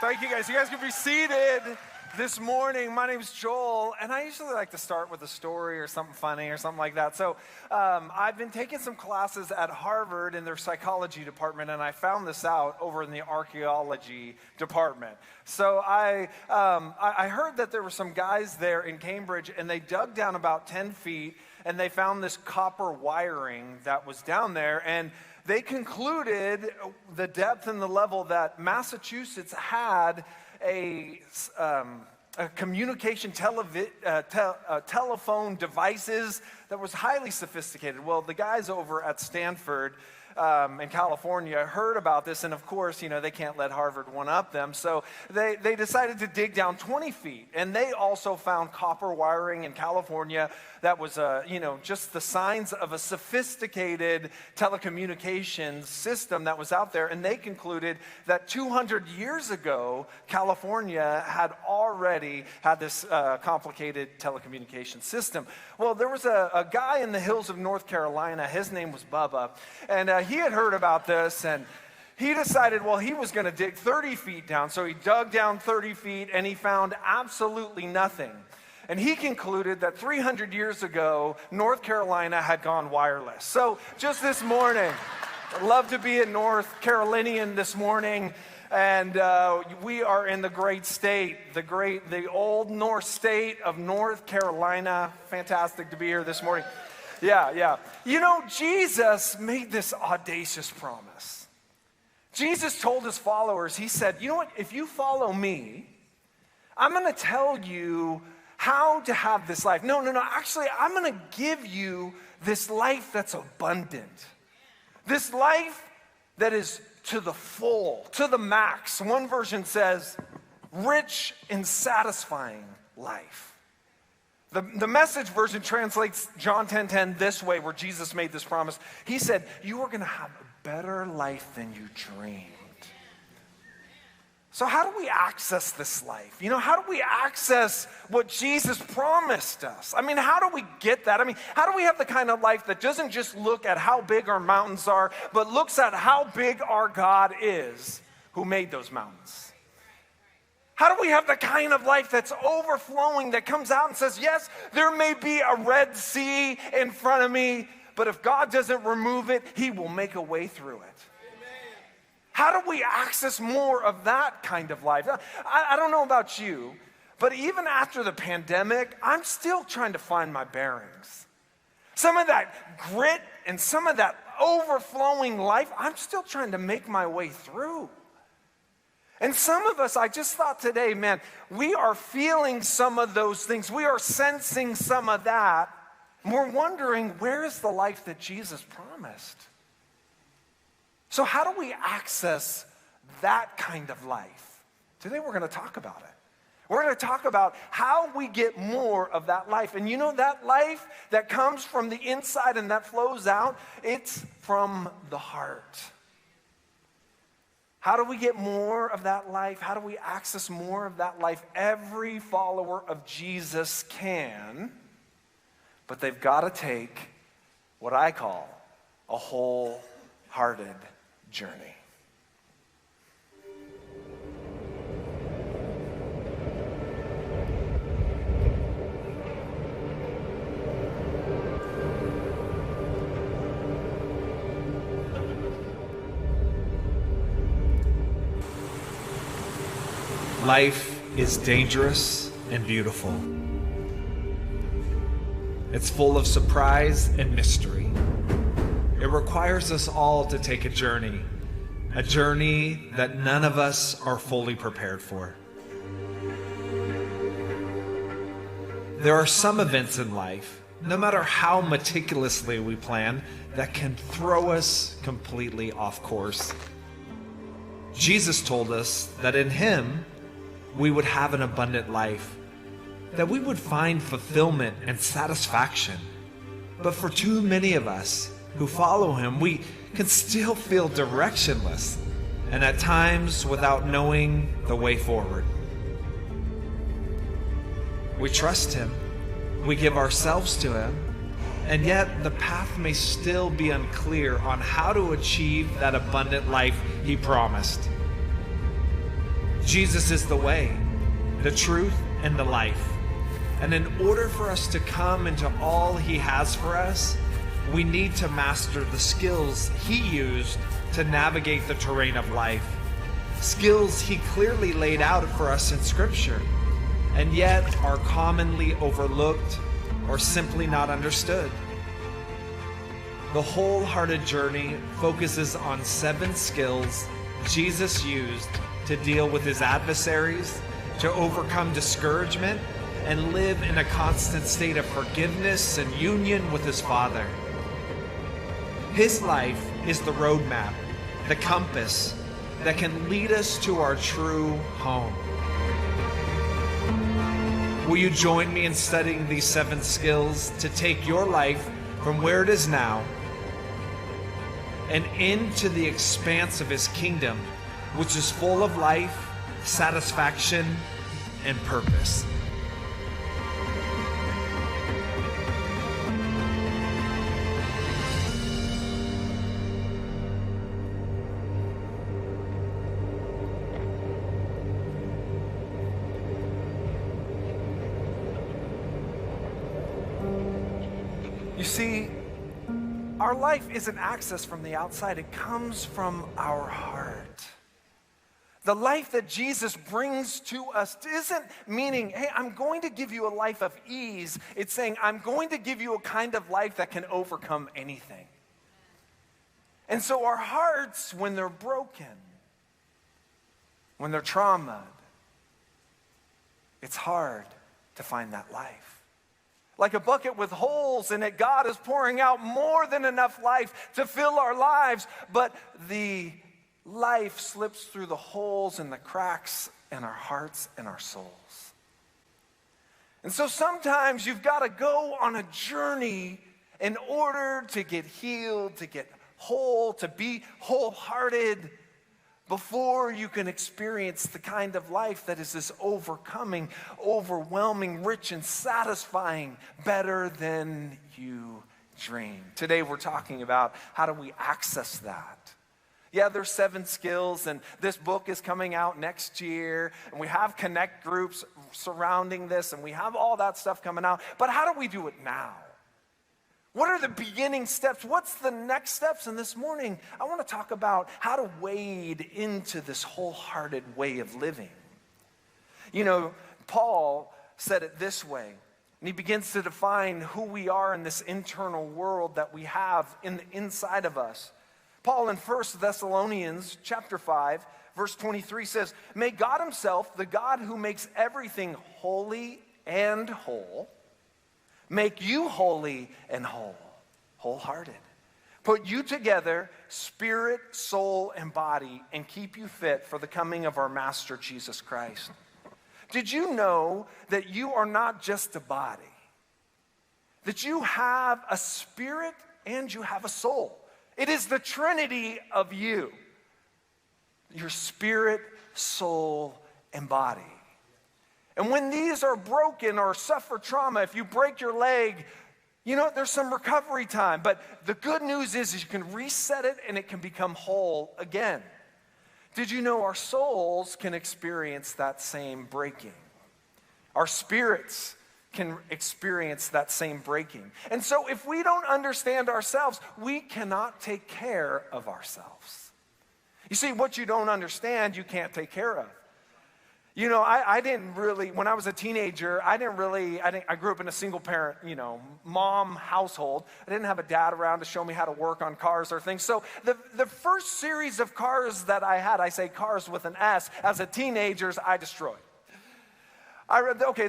Thank you guys. You guys can be seated this morning. My name's Joel, and I usually like to start with a story or something funny or something like that. So I've been taking some classes at Harvard in their psychology department, and I found this out over in the archaeology department. So I heard that there were some guys there in Cambridge, and they dug down about 10 feet, and they found this copper wiring that was down there, and they concluded the depth and the level that Massachusetts had a communication telephone devices that was highly sophisticated. Well, the guys over at Stanford in California heard about this, and of course, they can't let Harvard one-up them, so they decided to dig down 20 feet, and they also found copper wiring in California that was, just the signs of a sophisticated telecommunications system that was out there, and they concluded that 200 years ago, California had already had this complicated telecommunications system. Well, there was a guy in the hills of North Carolina, his name was Bubba, and he had heard about this, and he decided, well, he was going to dig 30 feet down. So he dug down 30 feet, and he found absolutely nothing. And he concluded that 300 years ago, North Carolina had gone wireless. So just this morning, I'd love to be a North Carolinian this morning, and we are in the great state, the old North state of North Carolina. Fantastic to be here this morning. Yeah. Jesus made this audacious promise. Jesus told his followers, he said, you know what, if you follow me, I'm going to tell you how to have this life. No, actually, I'm going to give you this life that's abundant. This life that is to the full, to the max. One version says, rich and satisfying life. The Message version translates John 10:10 this way, where Jesus made this promise. He said, you are going to have a better life than you dreamed. So how do we access this life? How do we access what Jesus promised us? How do we get that? How do we have the kind of life that doesn't just look at how big our mountains are, but looks at how big our God is who made those mountains? How do we have the kind of life that's overflowing, that comes out and says, yes, there may be a Red Sea in front of me, but if God doesn't remove it, he will make a way through it. How do we access more of that kind of life? I don't know about you, but even after the pandemic, I'm still trying to find my bearings. Some of that grit and some of that overflowing life, I'm still trying to make my way through. And some of us, I just thought today, man, we are feeling some of those things. We are sensing some of that. And we're wondering, where is the life that Jesus promised? So how do we access that kind of life? Today we're going to talk about it. We're going to talk about how we get more of that life. And that life that comes from the inside and that flows out, it's from the heart. How do we get more of that life? How do we access more of that life? Every follower of Jesus can, but they've got to take what I call a wholehearted journey. Life is dangerous and beautiful. It's full of surprise and mystery. It requires us all to take a journey that none of us are fully prepared for. There are some events in life, no matter how meticulously we plan, that can throw us completely off course. Jesus told us that in him, we would have an abundant life, that we would find fulfillment and satisfaction. But for too many of us who follow him, we can still feel directionless and at times without knowing the way forward. We trust him, we give ourselves to him, and yet the path may still be unclear on how to achieve that abundant life he promised. Jesus is the way, the truth, and the life. And in order for us to come into all he has for us, we need to master the skills he used to navigate the terrain of life. Skills he clearly laid out for us in Scripture, and yet are commonly overlooked or simply not understood. The Wholehearted journey focuses on 7 skills Jesus used to deal with his adversaries, to overcome discouragement, and live in a constant state of forgiveness and union with his Father. His life is the roadmap, the compass that can lead us to our true home. Will you join me in studying these 7 skills to take your life from where it is now and into the expanse of his kingdom, which is full of life, satisfaction, and purpose? You see, our life isn't accessed from the outside. It comes from our heart. The life that Jesus brings to us isn't meaning, hey, I'm going to give you a life of ease. It's saying, I'm going to give you a kind of life that can overcome anything. And so our hearts, when they're broken, when they're traumatized, it's hard to find that life. Like a bucket with holes in it, God is pouring out more than enough life to fill our lives, but the life slips through the holes and the cracks in our hearts and our souls. And so sometimes you've got to go on a journey in order to get healed, to get whole, to be wholehearted, before you can experience the kind of life that is this overcoming, overwhelming, rich and satisfying, better than you dream. Today we're talking about how do we access that. Yeah, there's 7 skills, and this book is coming out next year, and we have connect groups surrounding this, and we have all that stuff coming out. But how do we do it now? What are the beginning steps? What's the next steps? And this morning, I want to talk about how to wade into this wholehearted way of living. You know, Paul said it this way, and he begins to define who we are in this internal world that we have in the inside of us. Paul in 1 Thessalonians chapter 5, verse 23 says, "May God himself, the God who makes everything holy and whole, make you holy and whole, wholehearted. Put you together, spirit, soul, and body, and keep you fit for the coming of our Master Jesus Christ." Did you know that you are not just a body? That you have a spirit and you have a soul. It is the Trinity of you. Your spirit, soul, and body. And when these are broken or suffer trauma, if you break your leg, you know, there's some recovery time. But the good news is you can reset it and it can become whole again. Did you know our souls can experience that same breaking? Our spirits can experience that same breaking. And so if we don't understand ourselves, we cannot take care of ourselves. You see, what you don't understand, you can't take care of. You know, I didn't really, when I was a teenager, I grew up in a single parent, mom household. I didn't have a dad around to show me how to work on cars or things. So the first series of cars that I had, I say cars with an S, as a teenager, I destroyed.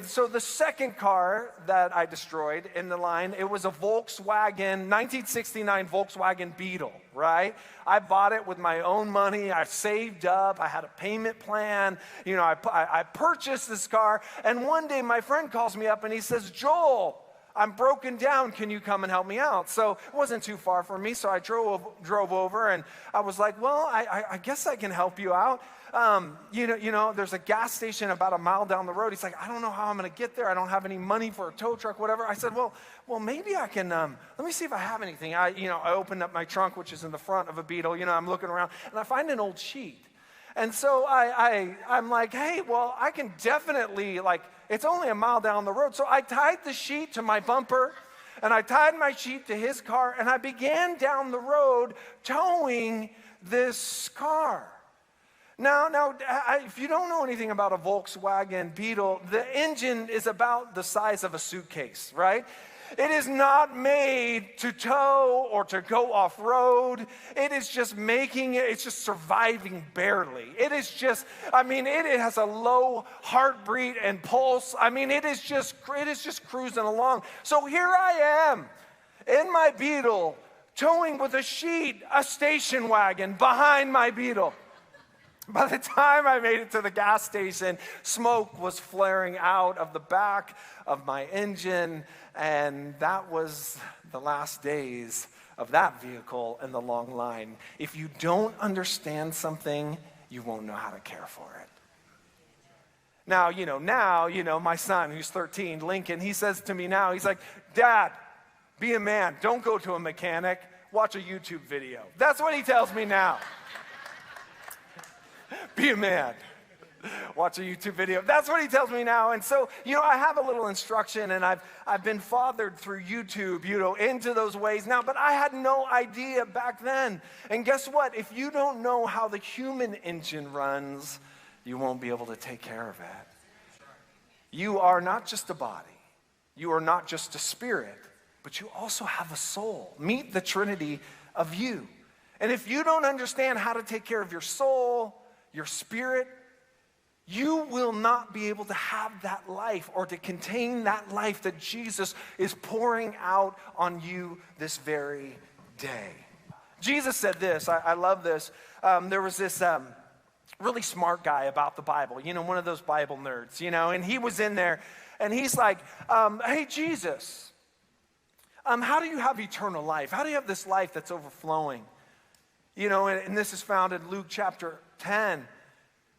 So the second car that I destroyed in the line, it was a Volkswagen, 1969 Volkswagen Beetle, right? I bought it with my own money. I saved up. I had a payment plan. I purchased this car. And one day my friend calls me up and he says, "Joel, I'm broken down. Can you come and help me out?" So it wasn't too far from me. So I drove over and I was like, "Well, I guess I can help you out. There's a gas station about a mile down the road." He's like, "I don't know how I'm going to get there. I don't have any money for a tow truck, whatever." I said, well, maybe I can, let me see if I have anything. I opened up my trunk, which is in the front of a Beetle. I'm looking around and I find an old sheet. And so I'm like, hey, well, I can definitely, like, it's only a mile down the road. So I tied the sheet to my bumper, and I tied my sheet to his car, and I began down the road towing this car. Now, if you don't know anything about a Volkswagen Beetle, the engine is about the size of a suitcase, right? It is not made to tow or to go off-road. It is just it's just surviving barely. It is just, it has a low heartbeat and pulse. It is just cruising along. So here I am in my Beetle, towing with a sheet, a station wagon behind my Beetle. By the time I made it to the gas station, smoke was flaring out of the back of my engine, and that was the last days of that vehicle in the long line. If you don't understand something, you won't know how to care for it. Now, my son, who's 13, Lincoln, he says to me now, he's like, Dad, be a man. Don't go to a mechanic. Watch a YouTube video. That's what he tells me now. Be a man. Watch a YouTube video. That's what he tells me now. And so, I have a little instruction, and I've been fathered through YouTube, into those ways now, but I had no idea back then. And guess what? If you don't know how the human engine runs, you won't be able to take care of it. You are not just a body. You are not just a spirit, but you also have a soul. Meet the Trinity of you. And if you don't understand how to take care of your soul, your spirit, you will not be able to have that life or to contain that life that Jesus is pouring out on you this very day. Jesus said this, I love this. There was this really smart guy about the Bible, one of those Bible nerds, and he was in there, and he's like, hey, Jesus, how do you have eternal life? How do you have this life that's overflowing? And this is found in Luke chapter 10.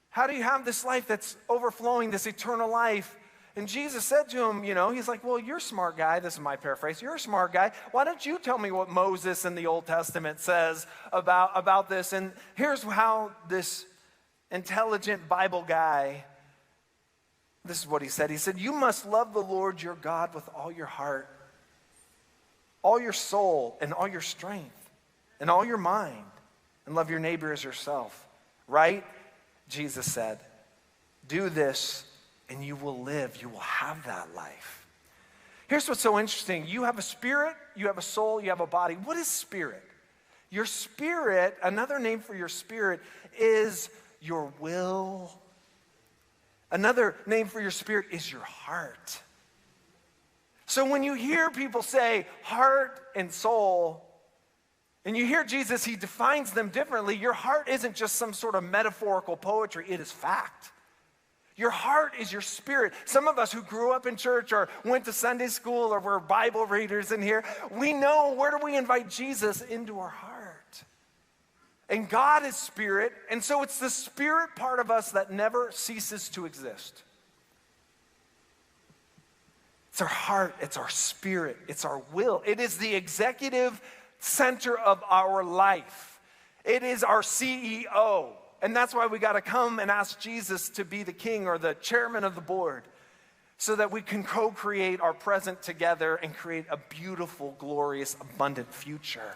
How do you have this life that's overflowing, this eternal life? And Jesus said to him, he's like, well, you're a smart guy. This is my paraphrase. You're a smart guy. Why don't you tell me what Moses in the Old Testament says about this? And here's how this intelligent Bible guy, this is what he said. He said, you must love the Lord your God with all your heart, all your soul, and all your strength, and all your mind, and love your neighbor as yourself. Right? Jesus said, do this and you will live. You will have that life. Here's what's so interesting. You have a spirit, you have a soul, you have a body. What is spirit? Your spirit, another name for your spirit is your will. Another name for your spirit is your heart. So when you hear people say heart and soul, and you hear Jesus, he defines them differently. Your heart isn't just some sort of metaphorical poetry. It is fact. Your heart is your spirit. Some of us who grew up in church or went to Sunday school or were Bible readers in here, we know, where do we invite Jesus? Into our heart. And God is spirit, and so it's the spirit part of us that never ceases to exist. It's our heart, it's our spirit, it's our will. It is the executive center of our life. It is our CEO. And that's why we got to come and ask Jesus to be the king or the chairman of the board so that we can co-create our present together and create a beautiful, glorious, abundant future.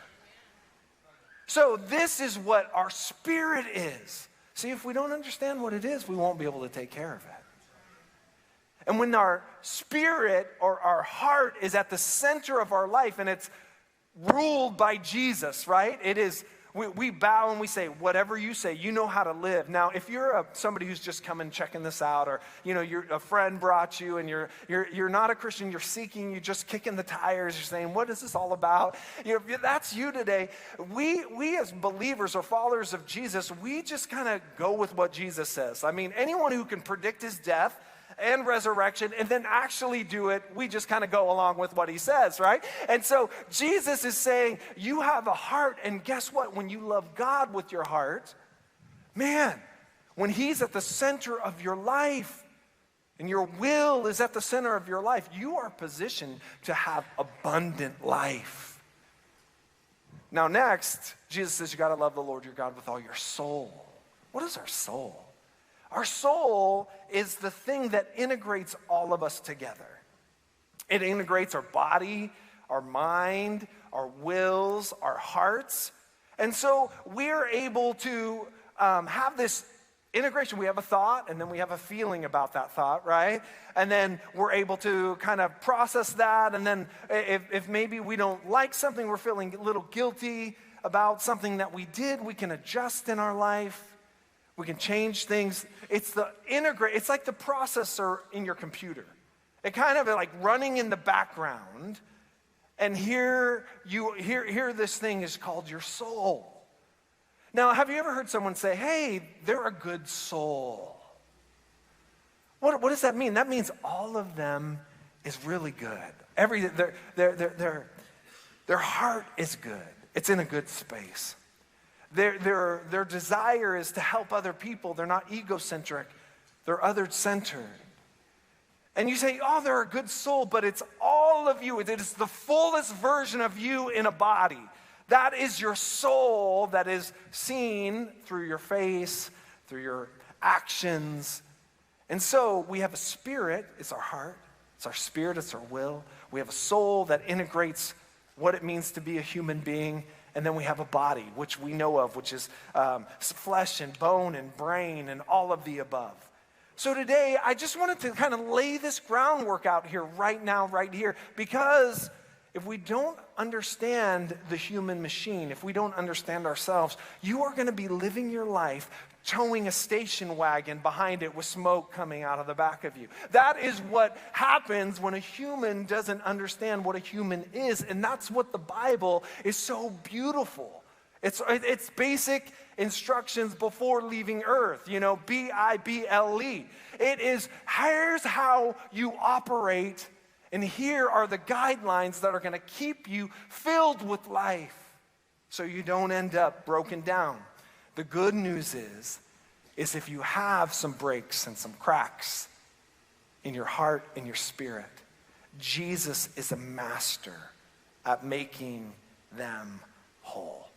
So this is what our spirit is. See, if we don't understand what it is, we won't be able to take care of it. And when our spirit or our heart is at the center of our life and it's ruled by Jesus, right? It is, we bow and we say, whatever you say, you know how to live. Now, if you're somebody who's just coming checking this out, or a friend brought you and you're not a Christian, you're seeking, you're just kicking the tires, you're saying, what is this all about? That's you today. We as believers or followers of Jesus, we just kind of go with what Jesus says. I mean, anyone who can predict his death and resurrection and then actually do it, we just kind of go along with what he says, right? And so Jesus is saying, you have a heart, and guess what? When you love God with your heart, man, when he's at the center of your life and your will is at the center of your life, you are positioned to have abundant life. Now next, Jesus says you got to love the Lord your God with all your soul. What is our soul? Our soul is the thing that integrates all of us together. It integrates our body, our mind, our wills, our hearts. And so we're able to have this integration. We have a thought, and then we have a feeling about that thought, right? And then we're able to kind of process that. And then if maybe we don't like something, we're feeling a little guilty about something that we did, we can adjust in our life. We can change things. It's like the processor in your computer. It kind of like running in the background. And here this thing is called your soul. Now, have you ever heard someone say, hey, they're a good soul? What does that mean? That means all of them is really good. Their heart is good. It's in a good space. Their desire is to help other people. They're not egocentric. They're other-centered. And you say, oh, they're a good soul, but it's all of you. It is the fullest version of you in a body. That is your soul that is seen through your face, through your actions. And so we have a spirit, it's our heart. It's our spirit, it's our will. We have a soul that integrates what it means to be a human being. And then we have a body, which we know of, which is flesh and bone and brain and all of the above. So today, I just wanted to kind of lay this groundwork out here right now, right here, because if we don't understand the human machine, if we don't understand ourselves, you are going to be living your life towing a station wagon behind it with smoke coming out of the back of you. That is what happens when a human doesn't understand what a human is, and that's what the Bible is so beautiful. It's basic instructions before leaving earth, Bible. It is, here's how you operate, and here are the guidelines that are going to keep you filled with life so you don't end up broken down. The good news is if you have some breaks and some cracks in your heart and your spirit, Jesus is a master at making them whole.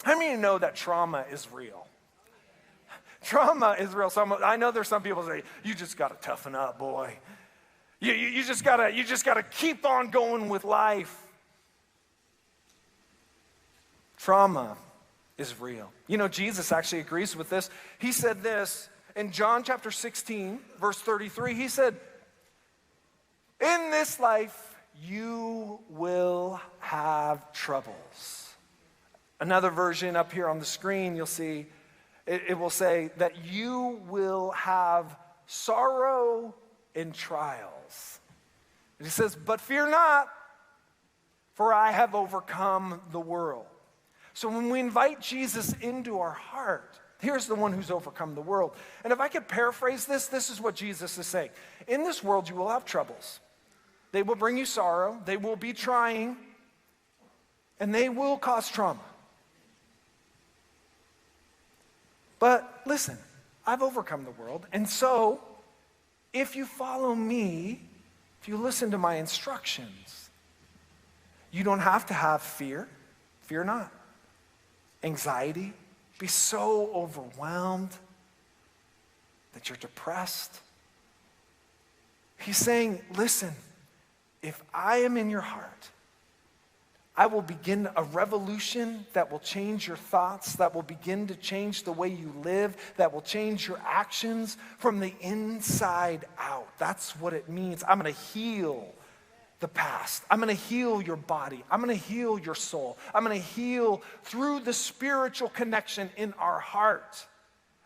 How many of you know that trauma is real? Trauma is real. I know there's some people say, you just got to toughen up, boy. You just gotta keep on going with life. Trauma is real. Jesus actually agrees with this. He said this in John chapter 16, verse 33. He said, in this life, you will have troubles. Another version up here on the screen, you'll see, it will say that you will have sorrow and trials. And he says, but fear not, for I have overcome the world. So when we invite Jesus into our heart, here's the one who's overcome the world. And if I could paraphrase this is what Jesus is saying. In this world, you will have troubles. They will bring you sorrow. They will be trying. And they will cause trauma. But listen, I've overcome the world. And so, if you follow me, if you listen to my instructions, you don't have to have fear. Fear not. Anxiety. Be so overwhelmed that you're depressed. He's saying, listen, if I am in your heart, I will begin a revolution that will change your thoughts, that will begin to change the way you live, that will change your actions from the inside out. That's what it means. I'm going to heal the past. I'm going to heal your body. I'm going to heal your soul. I'm going to heal through the spiritual connection in our heart.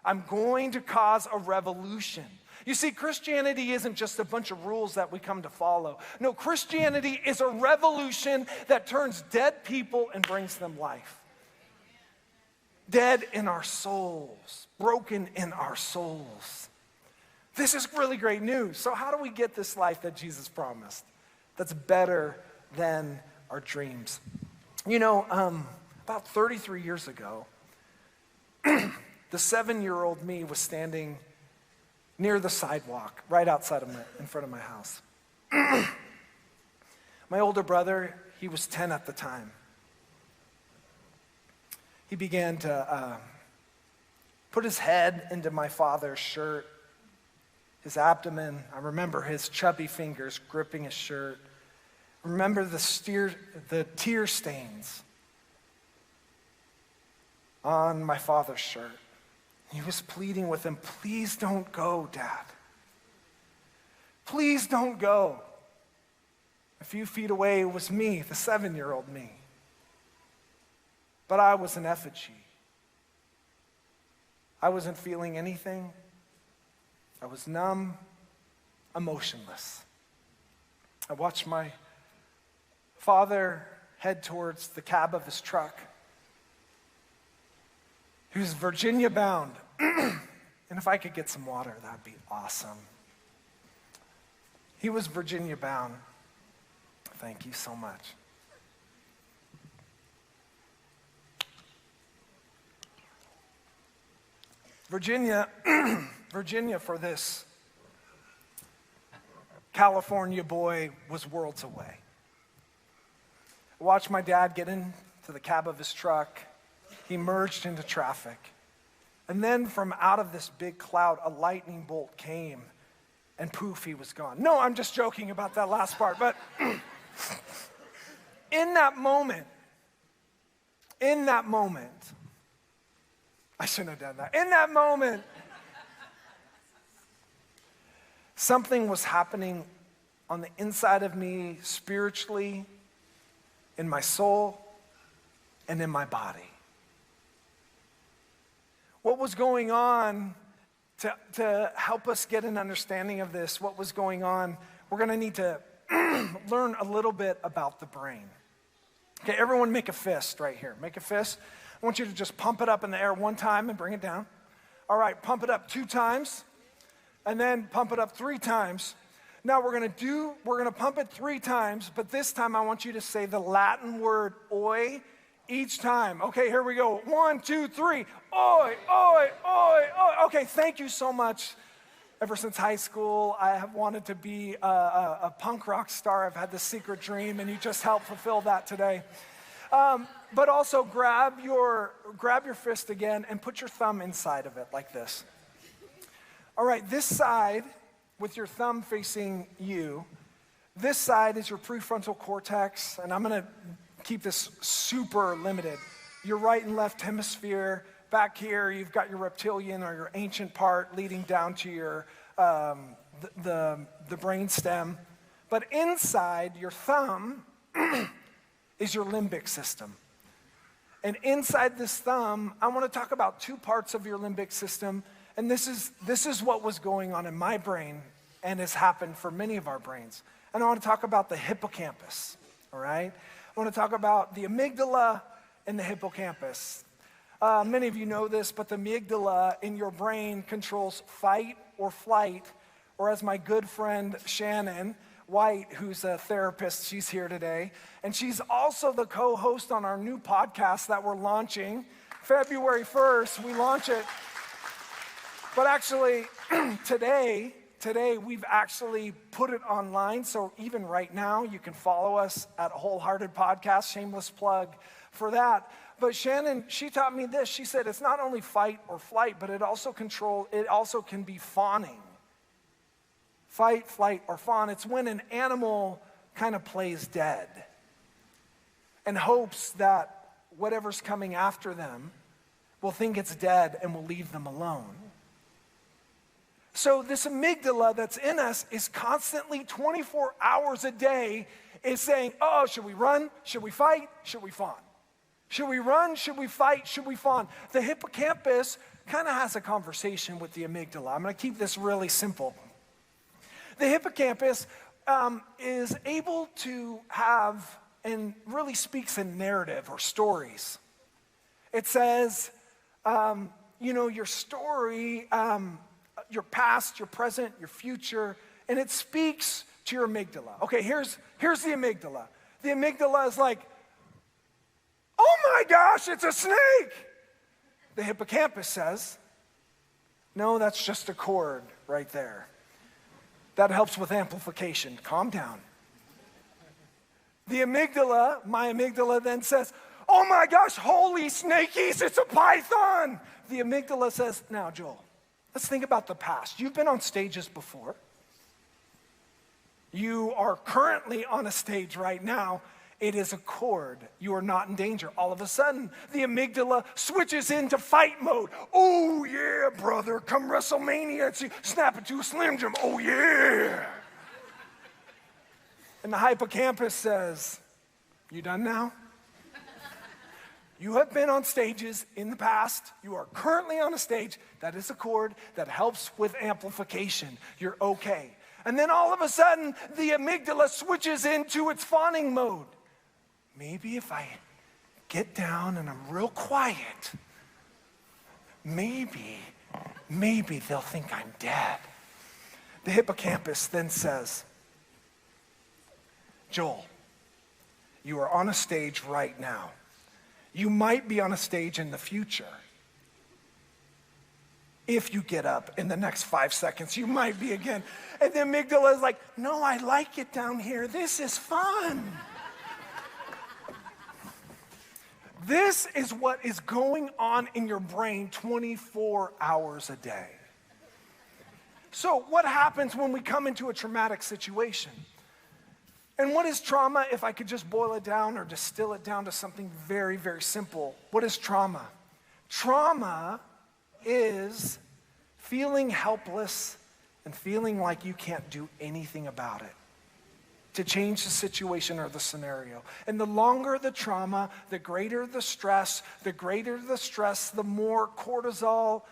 I'm going to cause a revolution. You see, Christianity isn't just a bunch of rules that we come to follow. No, Christianity is a revolution that turns dead people and brings them life. Dead in our souls, broken in our souls. This is really great news. So how do we get this life that Jesus promised that's better than our dreams? About 33 years ago, the 7-year-old me was standing near the sidewalk, right outside in front of my house. My older brother, he was 10 at the time. He began to put his head into my father's shirt, his abdomen. I remember his chubby fingers gripping his shirt. I remember the tear stains on my father's shirt. He was pleading with him, please don't go, Dad. Please don't go. A few feet away was me, the 7-year-old me. But I was an effigy. I wasn't feeling anything. I was numb, emotionless. I watched my father head towards the cab of his truck. He was Virginia bound. And if I could get some water, that'd be awesome. He was Virginia bound. Thank you so much. Virginia for this California boy was worlds away. I watched my dad get into the cab of his truck. He merged into traffic. And then from out of this big cloud, a lightning bolt came, and poof, he was gone. No, I'm just joking about that last part, but in that moment, I shouldn't have done that. In that moment, something was happening on the inside of me spiritually, in my soul, and in my body. What was going on, to help us get an understanding of this, what was going on, we're going to need to learn a little bit about the brain. Okay, everyone make a fist right here. Make a fist. I want you to just pump it up in the air one time and bring it down. All right, pump it up 2 times, and then pump it up 3 times. Now we're gonna pump it 3 times, but this time I want you to say the Latin word oi each time. Okay, here we go. 1, 2, 3. Oi, oi, oi, oi. Okay, thank you so much. Ever since high school, I have wanted to be a punk rock star. I've had this secret dream, and you just helped fulfill that today. But also grab your fist again and put your thumb inside of it like this. All right, this side, with your thumb facing you, this side is your prefrontal cortex, and I'm going to keep this super limited. Your right and left hemisphere. Back here, you've got your reptilian or your ancient part leading down to your the brain stem. But inside your thumb is your limbic system. And inside this thumb, I want to talk about 2 parts of your limbic system. And this is what was going on in my brain and has happened for many of our brains. And I want to talk about the hippocampus, all right? I want to talk about the amygdala and the hippocampus. Many of you know this, but the amygdala in your brain controls fight or flight, or as my good friend Shannon White, who's a therapist, she's here today, and she's also the co-host on our new podcast that we're launching. February 1st, we launch it. But actually, today we've actually put it online, so even right now, you can follow us at Wholehearted Podcast, shameless plug for that. But Shannon, she taught me this. She said it's not only fight or flight, but it also can be fawning. Fight, flight, or fawn. It's when an animal kind of plays dead and hopes that whatever's coming after them will think it's dead and will leave them alone. So this amygdala that's in us is constantly 24 hours a day is saying, oh, should we run? Should we fight? Should we fawn? Should we run? Should we fight? Should we fawn? The hippocampus kind of has a conversation with the amygdala. I'm going to keep this really simple. The hippocampus is able to have and really speaks in narrative or stories. It says, your story, your past, your present, your future, and it speaks to your amygdala. Okay, here's the amygdala. The amygdala is like, oh my gosh, it's a snake. The hippocampus says, no, that's just a cord right there. That helps with amplification. Calm down. The amygdala, my amygdala then says, oh my gosh, holy snakies, it's a python. The amygdala says, now, Joel, let's think about the past. You've been on stages before. You are currently on a stage right now. It is a chord. You are not in danger. All of a sudden, the amygdala switches into fight mode. Oh, yeah, brother, come WrestleMania, snap it to a Slim Jim. Oh, yeah. And the hippocampus says, you done now? You have been on stages in the past. You are currently on a stage. That is a chord that helps with amplification. You're okay. And then all of a sudden, the amygdala switches into its fawning mode. Maybe if I get down and I'm real quiet, maybe they'll think I'm dead. The hippocampus then says, Joel, you are on a stage right now. You might be on a stage in the future. If you get up in the next 5 seconds, you might be again. And the amygdala is like, no, I like it down here. This is fun. This is what is going on in your brain 24 hours a day. So what happens when we come into a traumatic situation? And what is trauma, if I could just boil it down or distill it down to something very, very simple? What is trauma? Trauma is feeling helpless and feeling like you can't do anything about it to change the situation or the scenario. And the longer the trauma, the greater the stress, the more cortisol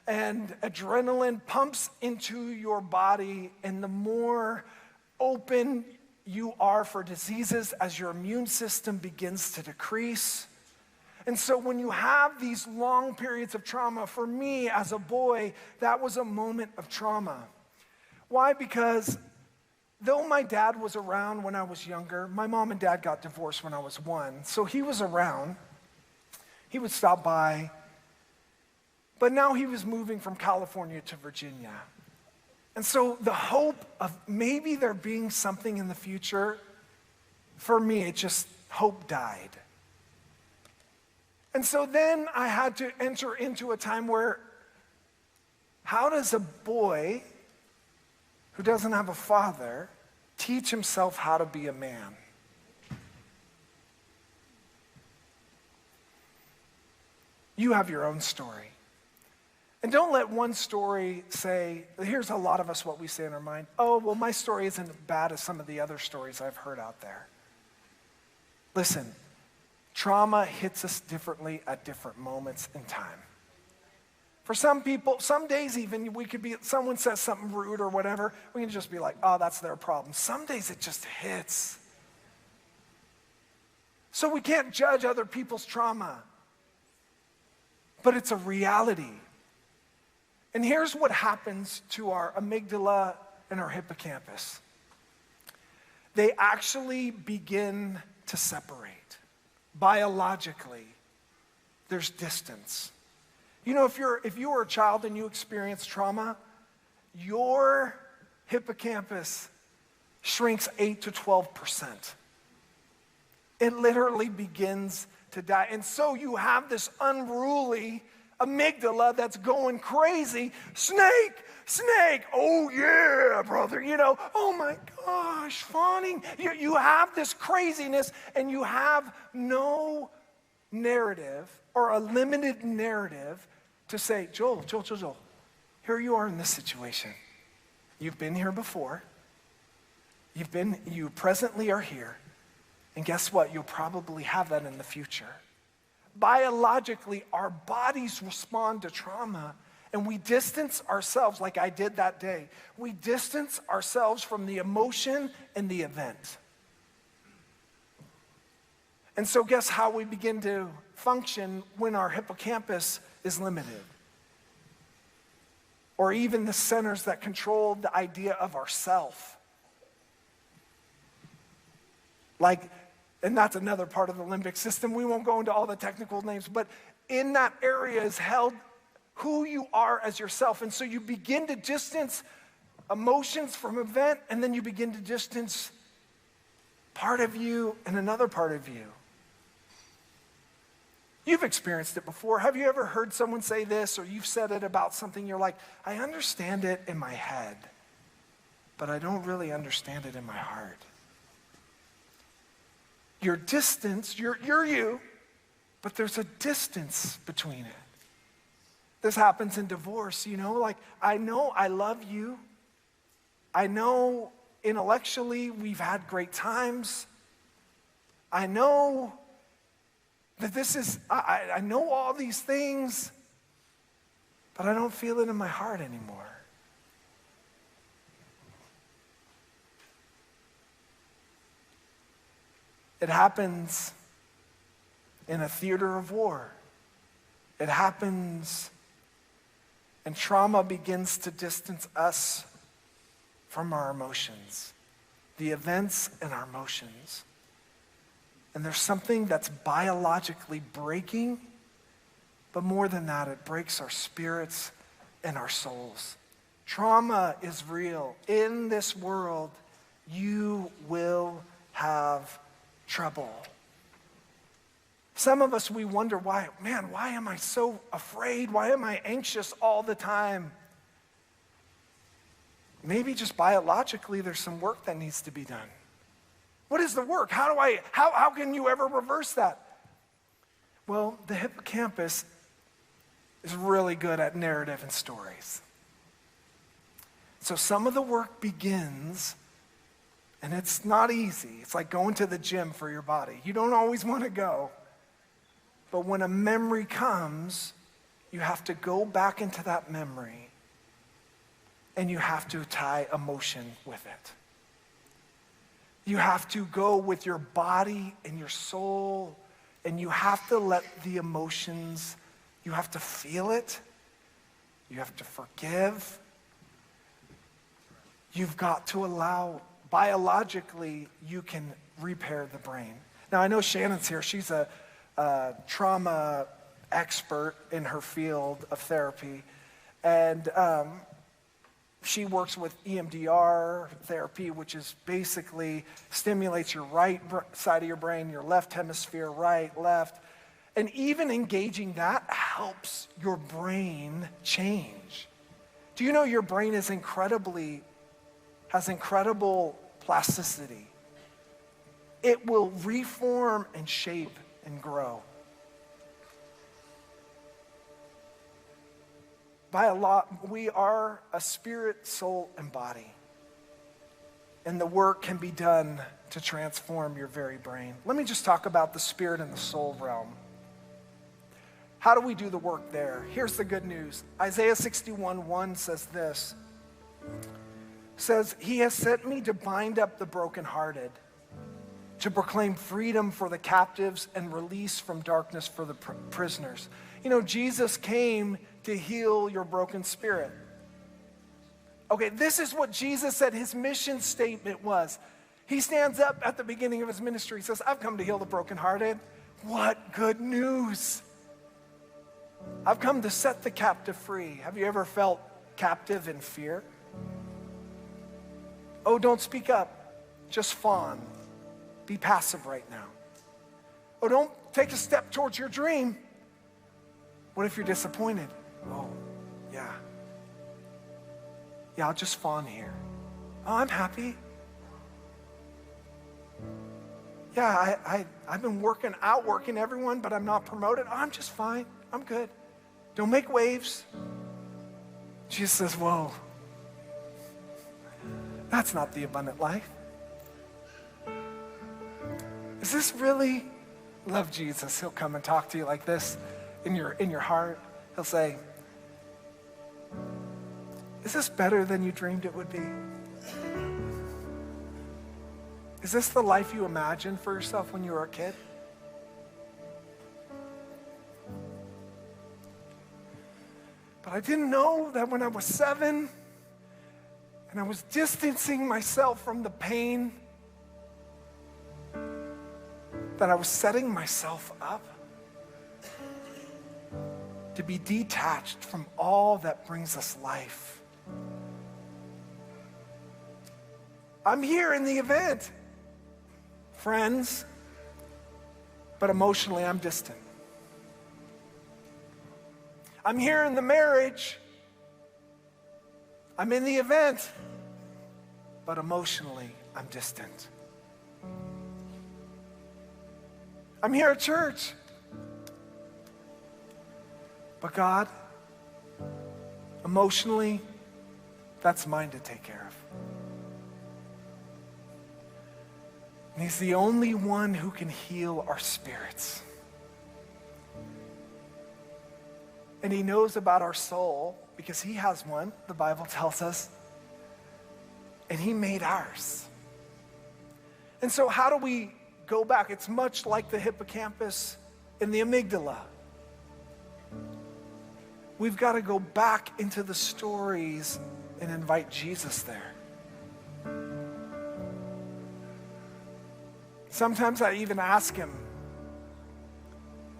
and adrenaline pumps into your body, and the more open you are for diseases as your immune system begins to decrease. And so when you have these long periods of trauma, for me as a boy, that was a moment of trauma. Why? Because though my dad was around when I was younger, my mom and dad got divorced when I was 1, so he was around. He would stop by. But now he was moving from California to Virginia. And so the hope of maybe there being something in the future, for me, it just, hope died. And so then I had to enter into a time where, how does a boy who doesn't have a father teach himself how to be a man? You have your own story. And don't let one story say, here's a lot of us what we say in our mind, oh, well, my story isn't as bad as some of the other stories I've heard out there. Listen, trauma hits us differently at different moments in time. For some people, some days even, someone says something rude or whatever, we can just be like, oh, that's their problem. Some days it just hits. So we can't judge other people's trauma, but it's a reality. And here's what happens to our amygdala and our hippocampus. They actually begin to separate. Biologically, there's distance. You know, if you were a child and you experienced trauma, your hippocampus shrinks 8 to 12%. It literally begins to die. And so you have this unruly amygdala that's going crazy. Snake, oh yeah, brother, oh my gosh, fawning. You have this craziness, and you have no narrative or a limited narrative to say, Joel, here you are in this situation. You've been here before. You presently are here. And guess what? You'll probably have that in the future. Biologically, our bodies respond to trauma, and we distance ourselves, like I did that day. We distance ourselves from the emotion and the event. And so guess how we begin to function when our hippocampus is limited? Or even the centers that control the idea of ourself. And that's another part of the limbic system. We won't go into all the technical names, but in that area is held who you are as yourself. And so you begin to distance emotions from event, and then you begin to distance part of you and another part of you. You've experienced it before. Have you ever heard someone say this, or you've said it about something, you're like, I understand it in my head, but I don't really understand it in my heart. Your distance, you're you, but there's a distance between it. This happens in divorce, like I know I love you. I know intellectually we've had great times. I know that I know all these things, but I don't feel it in my heart anymore. It happens in a theater of war. It happens, and trauma begins to distance us from our emotions, the events and our emotions. And there's something that's biologically breaking, but more than that, it breaks our spirits and our souls. Trauma is real. In this world, you will have trouble. Some of us, we wonder why am I so afraid? Why am I anxious all the time? Maybe just biologically there's some work that needs to be done. What is the work? How can you ever reverse that? Well, the hippocampus is really good at narrative and stories. So some of the work begins, and it's not easy. It's like going to the gym for your body. You don't always want to go. But when a memory comes, you have to go back into that memory, and you have to tie emotion with it. You have to go with your body and your soul, and you have to let the emotions, you have to feel it. You have to forgive. You've got to allow, biologically, you can repair the brain. Now, I know Shannon's here. She's a trauma expert in her field of therapy. And she works with EMDR therapy, which is basically stimulates your right side of your brain, your left hemisphere, right, left. And even engaging that helps your brain change. Do you know your brain has incredible plasticity? It will reform and shape and grow. We are a spirit, soul, and body. And the work can be done to transform your very brain. Let me just talk about the spirit and the soul realm. How do we do the work there? Here's the good news. Isaiah 61:1 says this. Says, He has sent me to bind up the brokenhearted, to proclaim freedom for the captives and release from darkness for the prisoners. Jesus came to heal your broken spirit. Okay, this is what Jesus said his mission statement was. He stands up at the beginning of his ministry. He says, I've come to heal the brokenhearted. What good news. I've come to set the captive free. Have you ever felt captive in fear? Oh, don't speak up. Just fawn. Be passive right now. Oh, don't take a step towards your dream. What if you're disappointed? Oh, yeah. Yeah, I'll just fawn here. Oh, I'm happy. Yeah, I've been working everyone, but I'm not promoted. Oh, I'm just fine. I'm good. Don't make waves. Jesus says, whoa. That's not the abundant life. Is this really love Jesus? He'll come and talk to you like this in your heart. He'll say, is this better than you dreamed it would be? Is this the life you imagined for yourself when you were a kid? But I didn't know that when I was 7 and I was distancing myself from the pain, that I was setting myself up to be detached from all that brings us life. I'm here in the event, friends, but emotionally I'm distant. I'm here in the marriage. I'm in the event. But emotionally, I'm distant. I'm here at church. But God, emotionally, that's mine to take care of. And He's the only one who can heal our spirits. And He knows about our soul because He has one, the Bible tells us. And He made ours. And so how do we go back? It's much like the hippocampus and the amygdala. We've got to go back into the stories and invite Jesus there. Sometimes I even ask Him,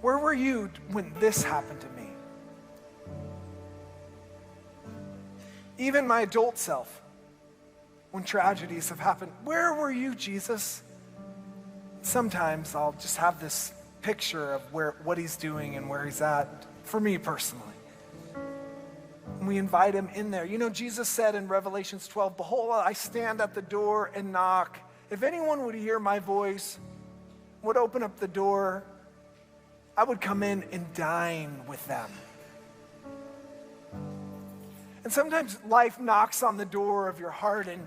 where were you when this happened to me? Even my adult self, when tragedies have happened, where were you, Jesus? Sometimes I'll just have this picture of what He's doing and where He's at, for me personally. And we invite Him in there. You know, Jesus said in Revelations 12, behold, I stand at the door and knock. If anyone would hear my voice, would open up the door, I would come in and dine with them. And sometimes life knocks on the door of your heart and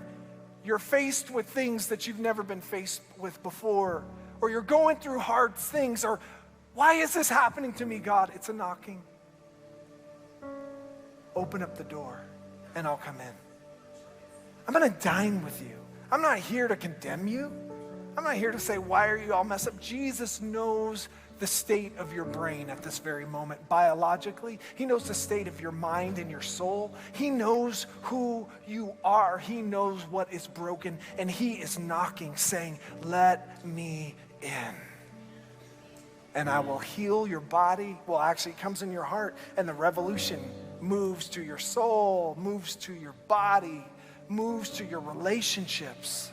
you're faced with things that you've never been faced with before, or you're going through hard things, or why is this happening to me, God? It's a knocking. Open up the door and I'll come in. I'm going to dine with you. I'm not here to condemn you. I'm not here to say, why are you all messed up? Jesus knows the state of your brain at this very moment biologically. He knows the state of your mind and your soul. He knows who you are. He knows what is broken, and He is knocking, saying, let me in. And I will heal your body. Well, actually, it comes in your heart, and the revolution moves to your soul, moves to your body, moves to your relationships.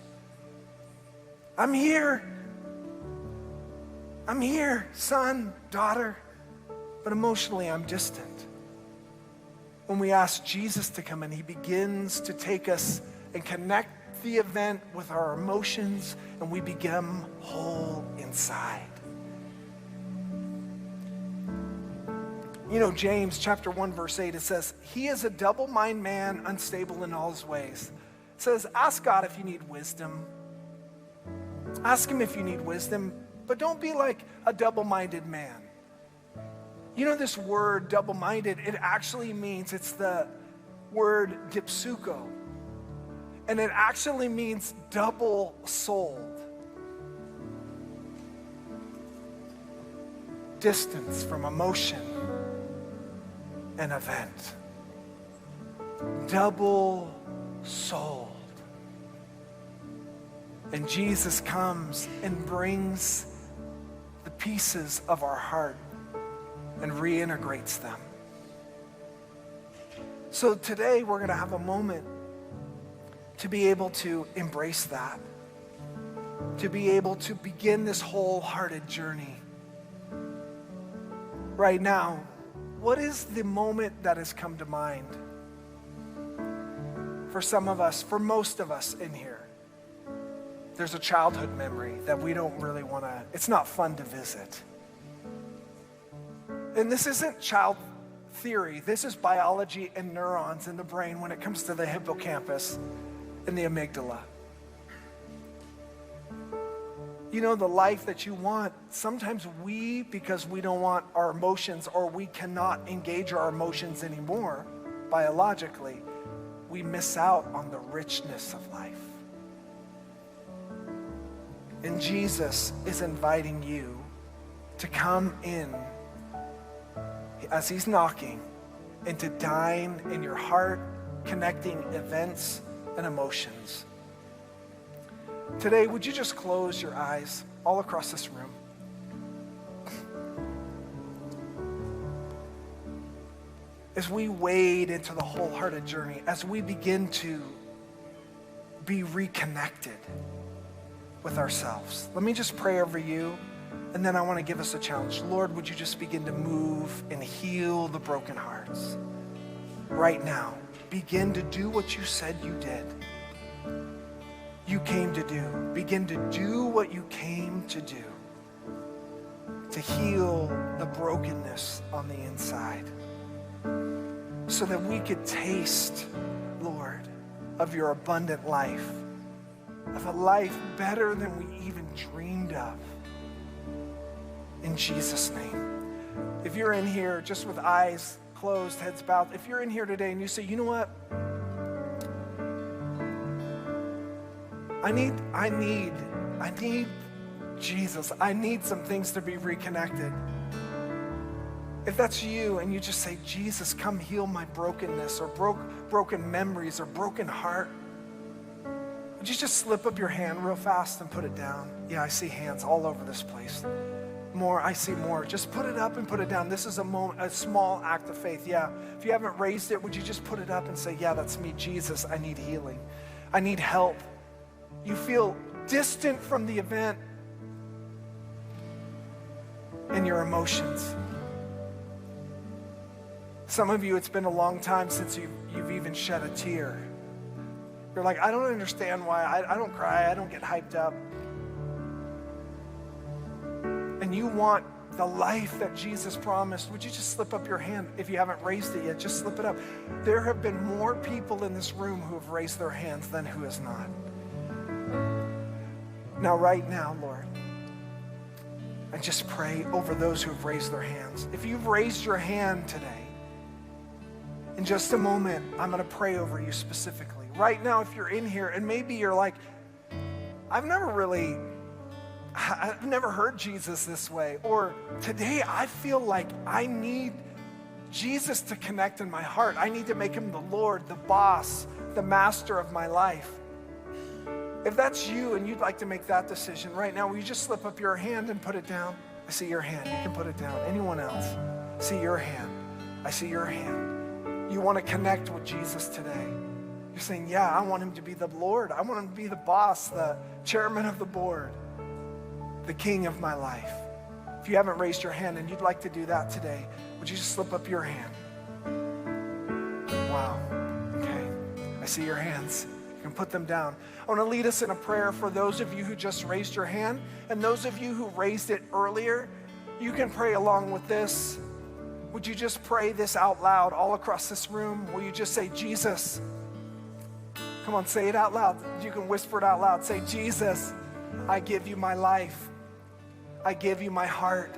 I'm here, son, daughter, but emotionally I'm distant. When we ask Jesus to come in, He begins to take us and connect the event with our emotions, and we become whole inside. You know, James chapter 1, verse 8, it says, he is a double-minded man, unstable in all his ways. It says, ask God if you need wisdom. Ask Him if you need wisdom, but don't be like a double-minded man. You know this word double-minded, it actually means, it's the word dipsuko. And it actually means double-souled. Distance from emotion and event. Double-souled. And Jesus comes and brings the pieces of our heart and reintegrates them. So today we're going to have a moment to be able to embrace that, to be able to begin this wholehearted journey. Right now, what is the moment that has come to mind? For some of us, for most of us in here, there's a childhood memory that we don't really want to, it's not fun to visit. And this isn't child theory. This is biology and neurons in the brain when it comes to the hippocampus and the amygdala. You know, the life that you want, sometimes we, because we don't want our emotions, or we cannot engage our emotions anymore biologically, we miss out on the richness of life. And Jesus is inviting you to come in as He's knocking and to dine in your heart, connecting events and emotions. Today, would you just close your eyes all across this room? As we wade into the wholehearted journey, as we begin to be reconnected with ourselves. Let me just pray over you. And then I want to give us a challenge. Lord, would you just begin to move and heal the broken hearts right now? Begin to do what you said you did. You came to do. Begin to do what you came to do, to heal the brokenness on the inside, so that we could taste, Lord, of your abundant life, of a life better than we even dreamed of. In Jesus' name. If you're in here just with eyes closed, heads bowed, if you're in here today and you say, you know what? I need Jesus. I need some things to be reconnected. If that's you and you just say, Jesus, come heal my brokenness or broken memories or broken heart, would you just slip up your hand real fast and put it down? Yeah, I see hands all over this place. More, I see more. Just put it up and put it down. This is a small act of faith. Yeah, if you haven't raised it, would you just put it up and say, yeah, that's me, Jesus, I need healing. I need help. You feel distant from the event and your emotions. Some of you, it's been a long time since you've even shed a tear. You're like, I don't understand why. I don't cry. I don't get hyped up. And you want the life that Jesus promised. Would you just slip up your hand? If you haven't raised it yet, just slip it up. There have been more people in this room who have raised their hands than who has not. Now, right now, Lord, I just pray over those who have raised their hands. If you've raised your hand today, in just a moment, I'm going to pray over you specifically. Right now, if you're in here and maybe you're like, I've never heard Jesus this way. Or today I feel like I need Jesus to connect in my heart. I need to make him the Lord, the boss, the master of my life. If that's you and you'd like to make that decision right now, will you just slip up your hand and put it down? I see your hand. You can put it down. Anyone else? I see your hand. I see your hand. You want to connect with Jesus today. You're saying, yeah, I want him to be the Lord. I want him to be the boss, the chairman of the board, the king of my life. If you haven't raised your hand and you'd like to do that today, would you just slip up your hand? Wow. Okay. I see your hands. You can put them down. I want to lead us in a prayer for those of you who just raised your hand, and those of you who raised it earlier. You can pray along with this. Would you just pray this out loud all across this room? Will you just say, Jesus? Come on, say it out loud. You can whisper it out loud. Say, Jesus, I give you my life. I give you my heart.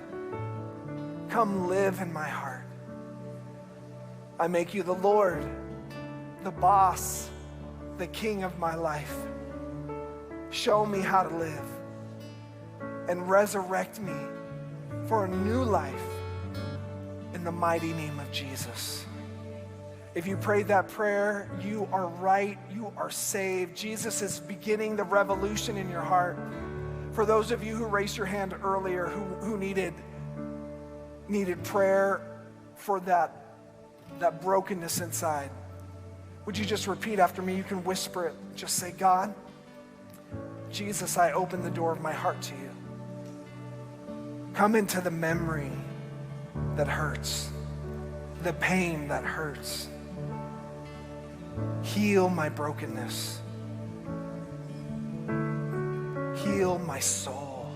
Come live in my heart. I make you the Lord, the boss, the king of my life. Show me how to live and resurrect me for a new life in the mighty name of Jesus. If you prayed that prayer, you are right. You are saved. Jesus is beginning the revolution in your heart. For those of you who raised your hand earlier who needed prayer for that brokenness inside, would you just repeat after me? You can whisper it. Just say, God, Jesus, I open the door of my heart to you. Come into the memory that hurts, the pain that hurts. Heal my brokenness. Heal my soul.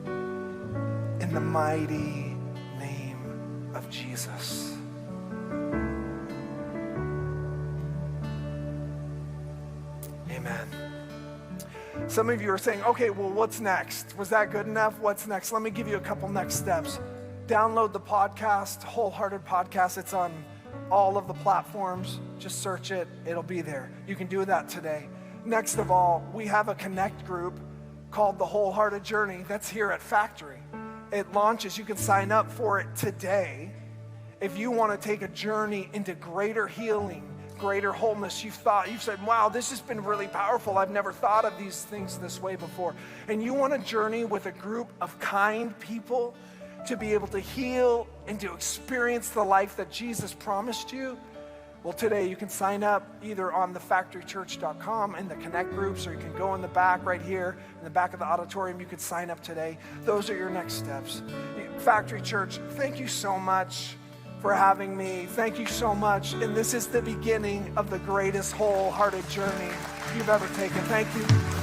In the mighty name of Jesus. Amen. Some of you are saying, okay, well, what's next? Was that good enough? What's next? Let me give you a couple next steps. Download the podcast, Wholehearted Podcast. It's on all of the platforms. Just search it. It'll be there. You can do that today. Next of all, we have a connect group called the Wholehearted Journey that's here at Factory. It launches. You can sign up for it today. If you want to take a journey into greater healing, greater wholeness, you've said, wow, this has been really powerful. I've never thought of these things this way before. And you want to journey with a group of kind people to be able to heal and to experience the life that Jesus promised you, Well, today you can sign up either on thefactorychurch.com in the connect groups, or you can go in the back right here in the back of the auditorium. You could sign up today. Those are your next steps. Factory Church, thank you so much for having me. Thank you so much. And this is the beginning of the greatest wholehearted journey you've ever taken. Thank you.